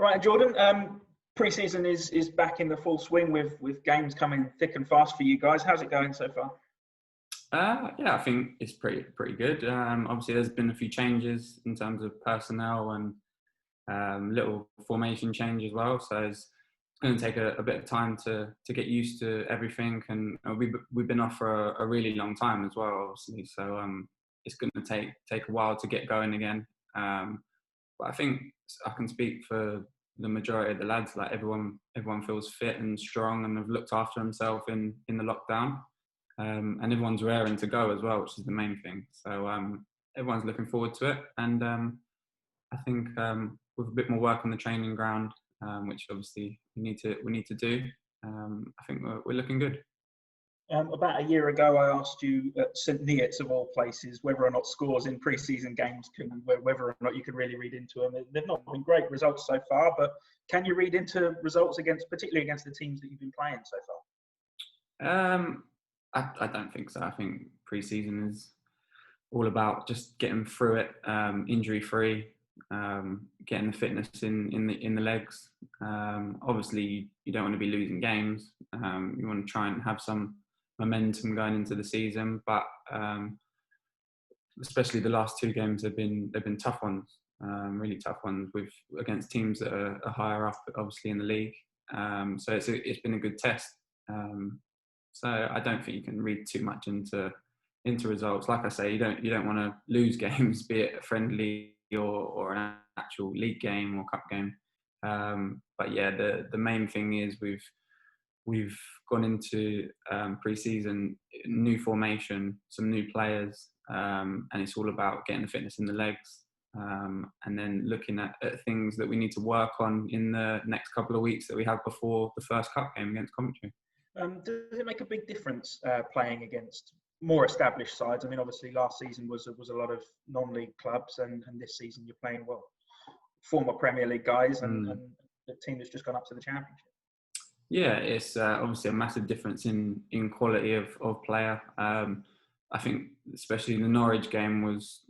Right, Jordan. Preseason is back in the full swing with games coming thick and fast for you guys. How's it going so far? Yeah, I think it's pretty good. Obviously, there's been a few changes in terms of personnel and little formation change as well. So it's going to take a bit of time to get used to everything, and we've been off for a really long time as well, obviously. So it's going to take a while to get going again. But I think I can speak for the majority of the lads. Like everyone feels fit and strong, and have looked after himself in the lockdown. And everyone's raring to go as well, which is the main thing. So everyone's looking forward to it, and I think with a bit more work on the training ground, which obviously we need to do, I think we're looking good. About a year ago, I asked you at St Neots of all places whether or not scores in pre-season games whether or not you could really read into them. They've not been great results so far, but can you read into results particularly against the teams that you've been playing so far? I don't think so. I think pre-season is all about just getting through it, injury-free, getting the fitness in the legs. Obviously, you don't want to be losing games. You want to try and have some momentum going into the season, but especially the last two games they've been tough ones, really tough ones against teams that are higher up, obviously in the league. So it's been a good test. So I don't think you can read too much into results. Like I say, you don't want to lose games, be it a friendly or an actual league game or cup game. But yeah, the main thing is we've gone into pre-season, new formation, some new players, and it's all about getting the fitness in the legs, and then looking at things that we need to work on in the next couple of weeks that we have before the first cup game against Coventry. Does it make a big difference playing against more established sides? I mean, obviously last season was a lot of non-league clubs, and this season you're playing former Premier League guys and the team that's just gone up to the Championship. Yeah, it's obviously a massive difference in quality of player. I think especially the Norwich game was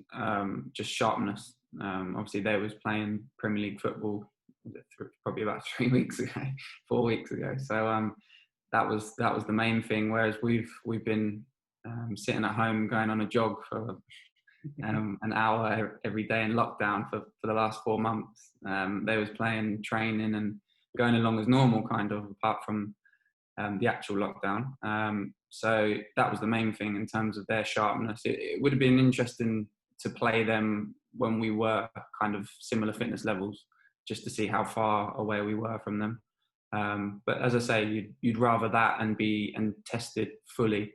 just sharpness. Obviously they was playing Premier League football probably about 4 weeks ago. So that was the main thing. Whereas we've been sitting at home going on a jog for an hour every day in lockdown for the last 4 months. They was playing, training, and going along as normal, kind of, apart from the actual lockdown. So that was the main thing in terms of their sharpness. It would have been interesting to play them when we were kind of similar fitness levels, just to see how far away we were from them. But as I say, you'd rather that and test it fully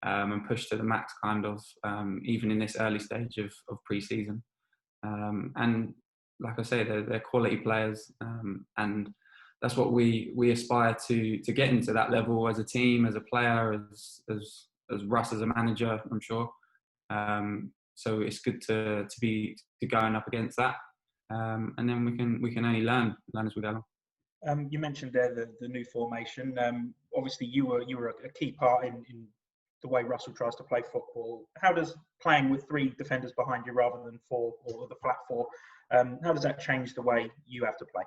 and push to the max, kind of, even in this early stage of pre-season. And like I say, they're quality players, and that's what we aspire to get into that level as a team, as a player, as Russ as a manager, I'm sure. So it's good to be going up against that, and then we can only learn as we go along. You mentioned there the new formation. Obviously, you were a key part in the way Russell tries to play football. How does playing with 3 defenders behind you rather than 4, or the flat 4, how does that change the way you have to play?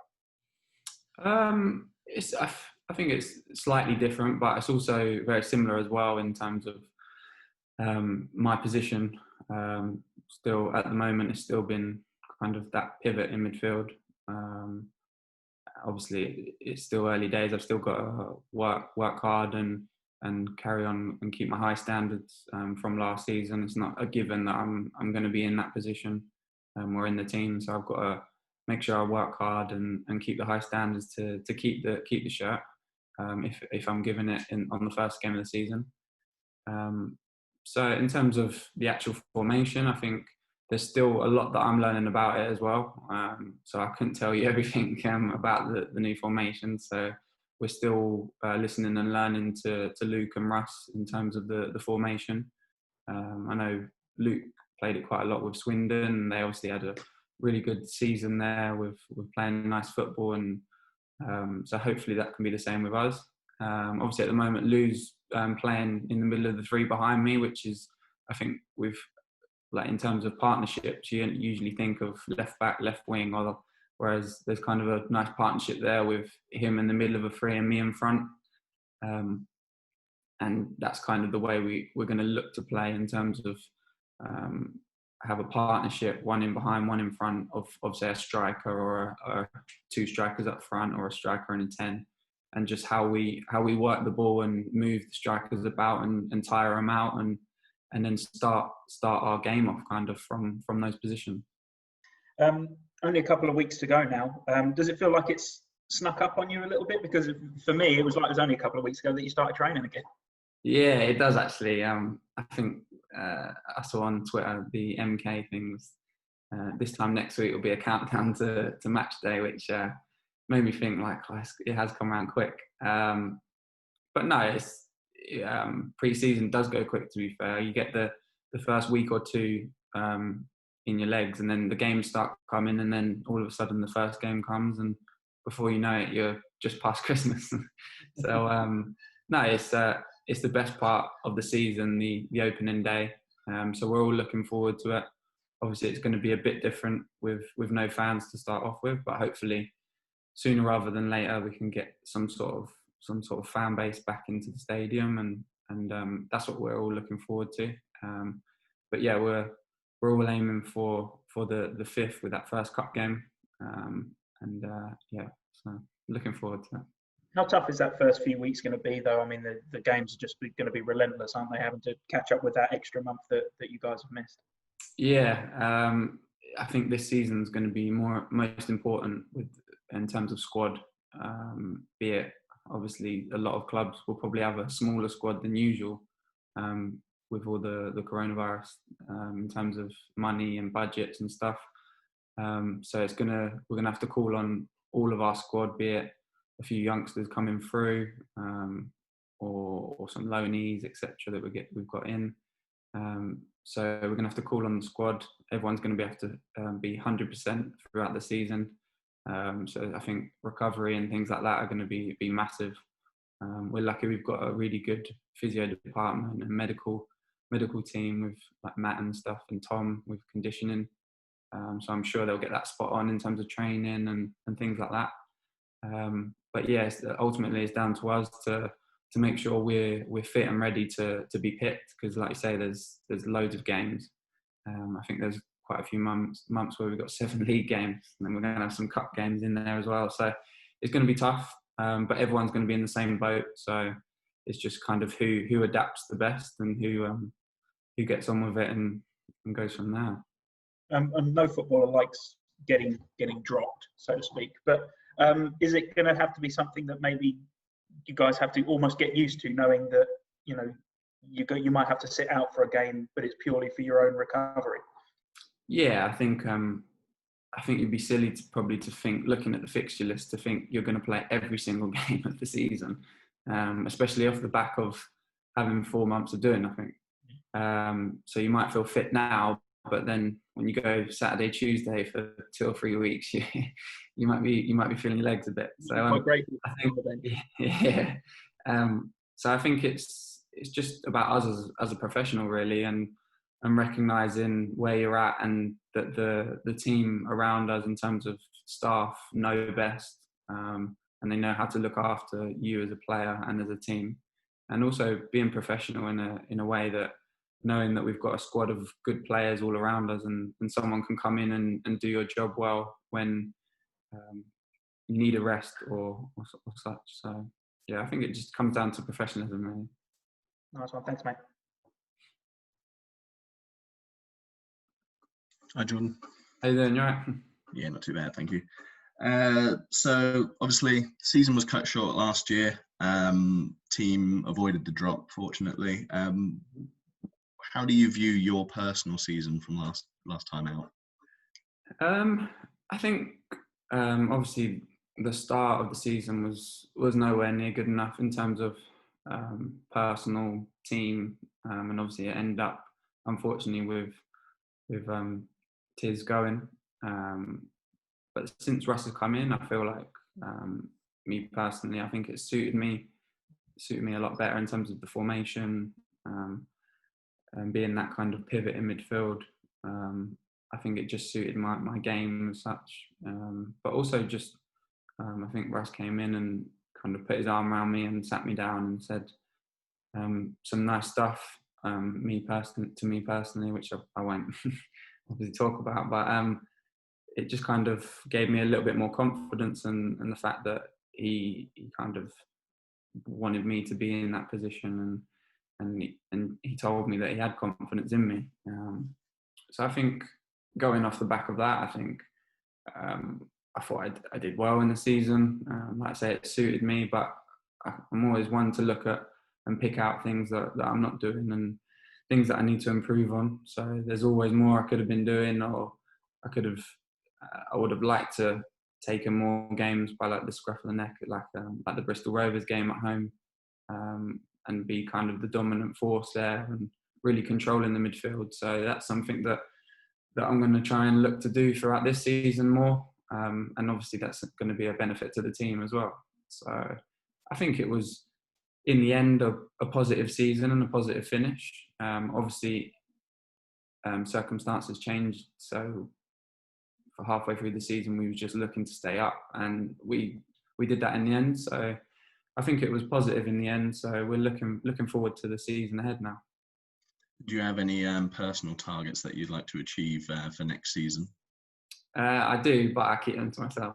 I think it's slightly different, but it's also very similar as well in terms of my position. Still at the moment, it's still been kind of that pivot in midfield. Obviously, it's still early days. I've still got to work hard and carry on and keep my high standards from last season. It's not a given that I'm going to be in that position or in the team. So I've got to make sure I work hard and keep the high standards to keep the shirt if I'm given it on the first game of the season. So in terms of the actual formation, I think there's still a lot that I'm learning about it as well. So I couldn't tell you everything about the new formation. So we're still listening and learning to Luke and Russ in terms of the formation. I know Luke played it quite a lot with Swindon, and they obviously had a really good season there with playing nice football, and so hopefully that can be the same with us. Obviously at the moment Lou's playing in the middle of the 3 behind me, which is, I think, in terms of partnerships, you don't usually think of left back, left wing, or whereas there's kind of a nice partnership there with him in the middle of a three and me in front. And that's kind of the way we're going to look to play in terms of have a partnership, one in behind, one in front of say a striker or two strikers up front or a striker and a 10, and just how we work the ball and move the strikers about and tire them out and then start our game off kind of from those positions. Only a couple of weeks to go now. Does it feel like it's snuck up on you a little bit? Because for me, it was only a couple of weeks ago that you started training again. Yeah, it does actually. I think I saw on Twitter the MK things. This time next week will be a countdown to match day, which made me think like, oh, it has come around quick. But no, it's pre-season does go quick. To be fair, you get the first week or two in your legs, and then the games start coming, and then all of a sudden the first game comes, and before you know it, you're just past Christmas. So no, it's the best part of the season, the opening day. So we're all looking forward to it. Obviously, it's going to be a bit different with no fans to start off with, but hopefully sooner rather than later we can get some sort of fan base back into the stadium, and that's what we're all looking forward to. But yeah, we're all aiming for the 5th with that first cup game, yeah, so looking forward to that. How tough is that first few weeks going to be, though? I mean, the games are just going to be relentless, aren't they? Having to catch up with that extra month that you guys have missed. Yeah, I think this season's going to be most important in terms of squad. Be it obviously a lot of clubs will probably have a smaller squad than usual with all the coronavirus in terms of money and budgets and stuff. So we're gonna have to call on all of our squad, be it a few youngsters coming through or some loanees, etc. that we've got in. So we're going to have to call on the squad. Everyone's going to have to be 100% throughout the season. So I think recovery and things like that are going to be massive. We're lucky we've got a really good physio department and medical team with like Matt and stuff, and Tom with conditioning. So I'm sure they'll get that spot on in terms of training and things like that. But yes, ultimately it's down to us to make sure we're fit and ready to be picked, because like you say, there's loads of games. I think there's quite a few months where we've got 7 league games, and then we're going to have some cup games in there as well. So it's going to be tough, but everyone's going to be in the same boat. So it's just kind of who adapts the best and who gets on with it and goes from there. And no footballer likes getting dropped, so to speak. But is it going to have to be something that maybe you guys have to almost get used to, knowing that you might have to sit out for a game, but it's purely for your own recovery? Yeah, I think you'd be silly to think, looking at the fixture list, to think you're going to play every single game of the season, especially off the back of having 4 months of doing nothing. So you might feel fit now, but then when you go Saturday, Tuesday for 2 or 3 weeks, you might be feeling your legs a bit. So I think, yeah. So I think it's just about us as a professional, really, and recognising where you're at, and that the team around us in terms of staff know best, and they know how to look after you as a player and as a team, and also being professional in a way that, knowing that we've got a squad of good players all around us, and someone can come in and do your job well when you need a rest or such. So yeah, I think it just comes down to professionalism, really. Nice one, thanks, mate. Hi, Jordan. How you doing? You all right? Yeah, not too bad, thank you. So obviously, season was cut short last year. Team avoided the drop, fortunately. How do you view your personal season from last time out? I think obviously the start of the season was nowhere near good enough in terms of personal, team, and obviously it ended up, unfortunately, with Tiz going. But since Russ has come in, I feel like me personally, I think it suited me a lot better in terms of the formation. And being that kind of pivot in midfield, I think it just suited my game as such. But also just, I think Russ came in and kind of put his arm around me and sat me down and said some nice stuff to me personally, which I won't obviously talk about. But it just kind of gave me a little bit more confidence, and the fact that he kind of wanted me to be in that position, and he told me that he had confidence in me. So I think going off the back of that, I think I thought I did well in the season. Like I say, it suited me, but I'm always one to look at and pick out things that I'm not doing and things that I need to improve on. So there's always more I could have been doing, or I would have liked to taken more games by like the scruff of the neck, like the Bristol Rovers game at home, and be kind of the dominant force there and really controlling the midfield. So that's something that I'm going to try and look to do throughout this season more. And obviously that's going to be a benefit to the team as well. So I think it was, in the end, a positive season and a positive finish. Obviously, circumstances changed. So for halfway through the season, we were just looking to stay up, and we did that in the end. So I think it was positive in the end. So we're looking forward to the season ahead now. Do you have any personal targets that you'd like to achieve for next season? I do, but I keep them to myself.